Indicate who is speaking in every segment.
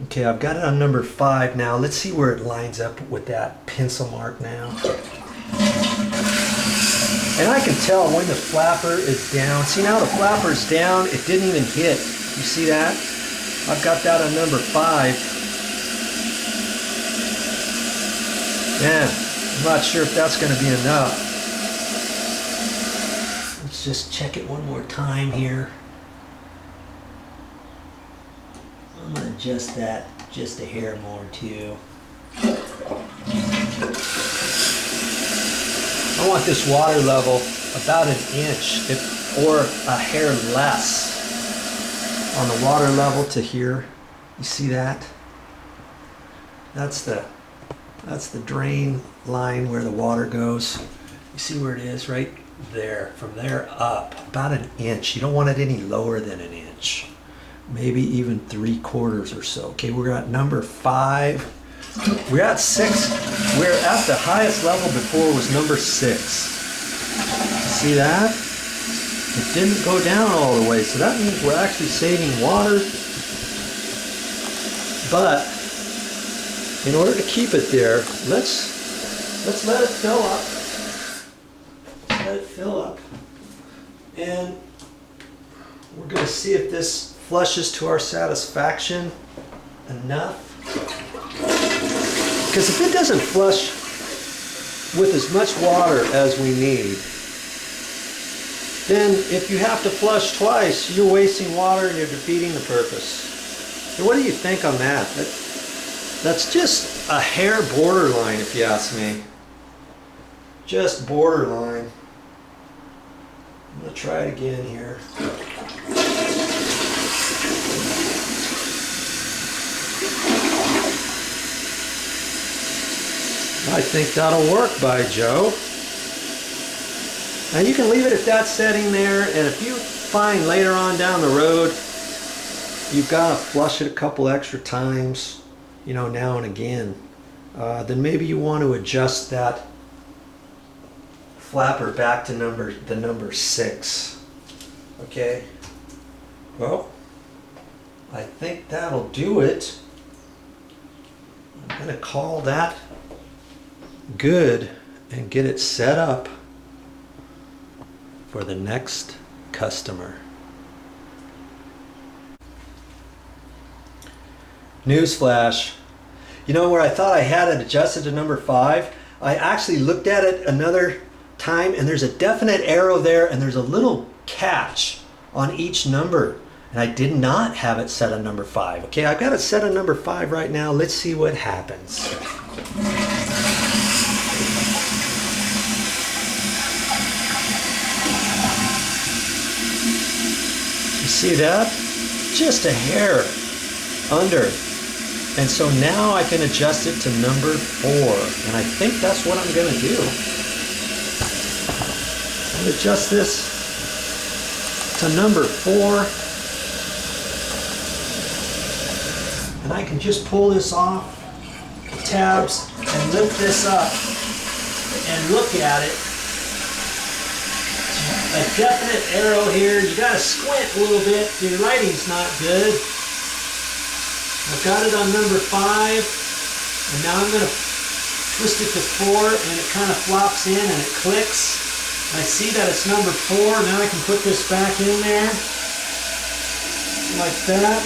Speaker 1: Okay, I've got it on number 5 now. Let's see where it lines up with that pencil mark now. And I can tell when the flapper is down. See now the flapper is down, it didn't even hit. You see that? I've got that on number 5. Man, I'm not sure if that's going to be enough. Let's just check it one more time here. I'm going to adjust that just a hair more too. I want this water level about an inch or a hair less on the water level to here. You see that? That's the drain line where the water goes. You see where it is right there? From there up, about an inch. You don't want it any lower than an inch. Maybe even 3/4 or so. Okay, we're at number 5. We're at 6. We're at the highest level before was number 6. See that? It didn't go down all the way, so that means we're actually saving water. But in order to keep it there, let's let it fill up. Let it fill up, and we're going to see if this flushes to our satisfaction enough. Because if it doesn't flush with as much water as we need, then if you have to flush twice, you're wasting water and you're defeating the purpose. So what do you think on that? That's just a hair borderline, if you ask me. Just borderline. I'm going to try it again here. I think that'll work by Joe. Now you can leave it at that setting there, and if you find later on down the road you've got to flush it a couple extra times, you know, now and again, then maybe you want to adjust that flapper back to the number 6. Okay, well, I think that'll do it. I'm going to call that good and get it set up for the next customer. Newsflash. You know where I thought I had it adjusted to number 5? I actually looked at it another time and there's a definite arrow there and there's a little catch on each number. And I did not have it set on number 5. Okay, I've got it set on number 5 right now. Let's see what happens. You see that? Just a hair under. And so now I can adjust it to number 4. And I think that's what I'm going to do. I'm going to adjust this to number 4. And I can just pull this off the tabs and lift this up and look at it. A definite arrow here. You got to squint a little bit. Your lighting's not good. I've got it on number 5, and now I'm going to twist it to 4, and it kind of flops in and it clicks. I see that it's number 4. Now I can put this back in there like that.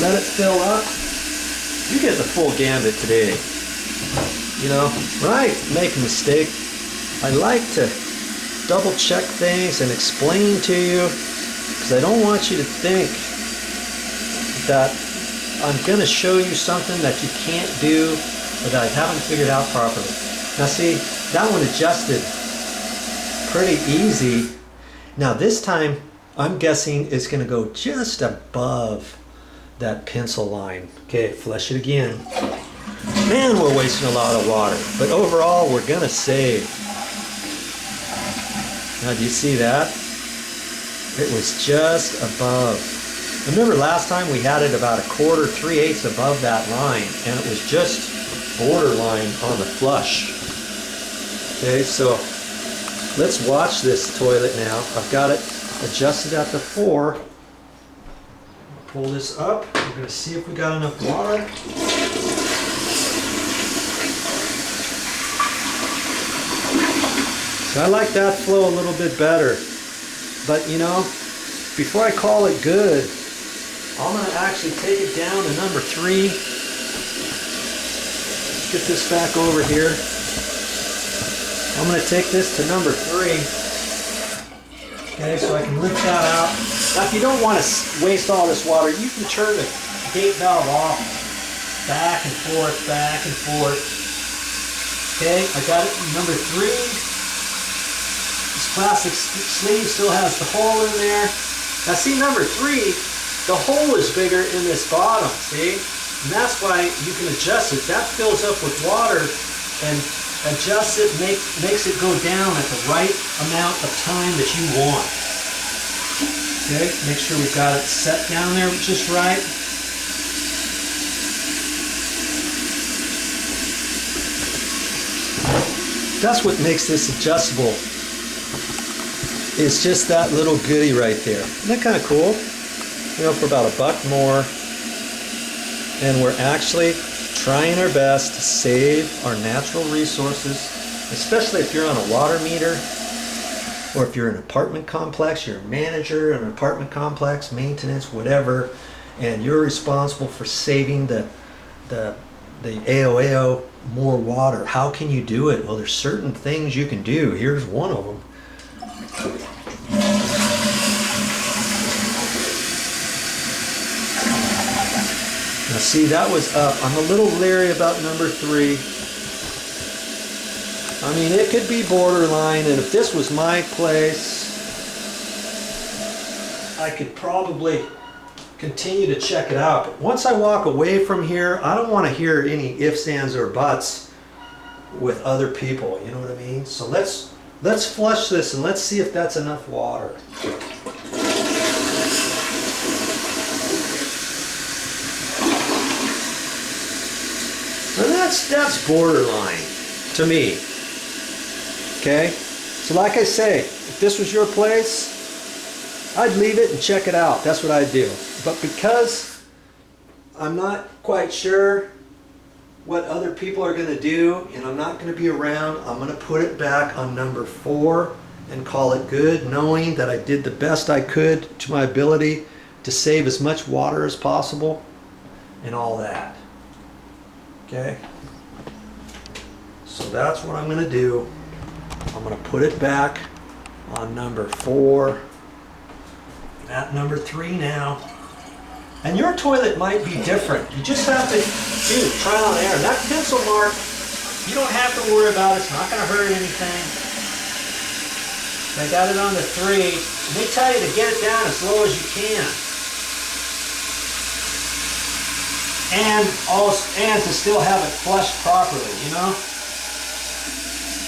Speaker 1: Let it fill up. You get the full gambit today. You know, when I make a mistake, I like to double check things and explain to you, because I don't want you to think that I'm going to show you something that you can't do or that I haven't figured out properly. Now see, that one adjusted pretty easy. Now this time, I'm guessing it's going to go just above that pencil line. Okay, flush it again. Man, we're wasting a lot of water, but overall we're going to save. Now do you see that? It was just above. Remember last time we had it about 1/4, 3/8 above that line, and it was just borderline on the flush. Okay, so let's watch this toilet now. I've got it adjusted at the 4. Pull this up. We're going to see if we got enough water. So I like that flow a little bit better. But you know, before I call it good, I'm going to actually take it down to number 3. Let's get this back over here. I'm going to take this to number 3. Okay, so I can lift that out. Now if you don't want to waste all this water, you can turn the gate valve off. Back and forth, back and forth. Okay, I got it number 3. This plastic sleeve still has the hole in there. Now see, number 3, the hole is bigger in this bottom, see? And that's why you can adjust it. That fills up with water and adjusts it, makes it go down at the right amount of time that you want. Okay, make sure we've got it set down there just right. That's what makes this adjustable. It's just that little goodie right there. Isn't that kind of cool? You know, for about $1 more. And we're actually trying our best to save our natural resources, especially if you're on a water meter, or if you're in an apartment complex, you're a manager in an apartment complex, maintenance, whatever, and you're responsible for saving the AOAO more water. How can you do it? Well, there's certain things you can do. Here's one of them. Now see, that was up. I'm a little leery about number 3. I mean, it could be borderline, and if this was my place, I could probably continue to check it out. But once I walk away from here, I don't want to hear any ifs, ands, or buts with other people. You know what I mean? So let's flush this and let's see if that's enough water. And that's borderline to me. Okay? So like I say, if this was your place, I'd leave it and check it out. That's what I'd do. But because I'm not quite sure what other people are going to do, and I'm not going to be around, I'm going to put it back on number 4 and call it good, knowing that I did the best I could to my ability to save as much water as possible and all that. Okay? So that's what I'm going to do. I'm going to put it back on number 4. At number 3 now. And your toilet might be different. You just have to do trial and error. That pencil mark, you don't have to worry about it. It's not going to hurt anything. I got it on the 3. And they tell you to get it down as low as you can. And to still have it flushed properly, you know?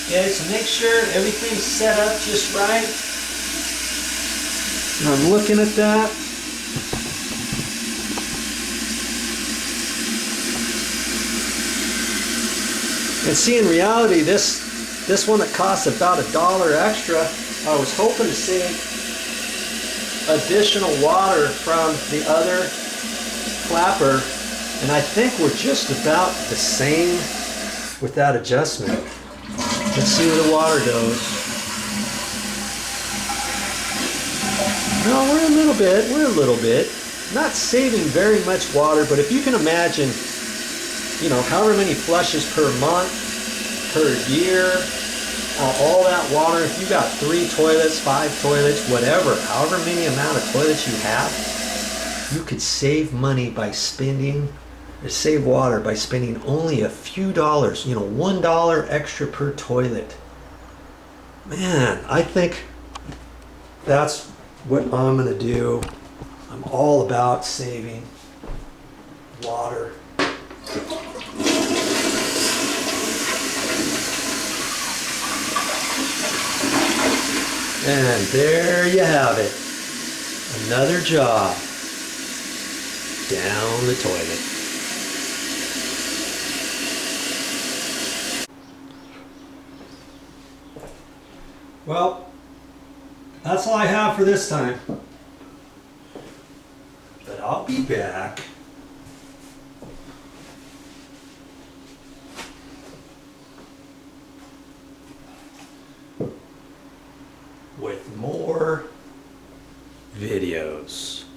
Speaker 1: Okay, so make sure everything's set up just right. And I'm looking at that. And see, in reality, this one that costs about $1 extra, I was hoping to save additional water from the other flapper, and I think we're just about the same with that adjustment. Let's see where the water goes. No, we're a little bit. Not saving very much water, but if you can imagine, you know, however many flushes per month, per year, all that water, if you got 3 toilets, 5 toilets, whatever, however many amount of toilets you have, you could save money by save water by spending only a few dollars, you know, $1 extra per toilet. Man, I think that's what I'm going to do. I'm all about saving water. And there you have it. Another job down the toilet. Well, that's all I have for this time. But I'll be back with more videos.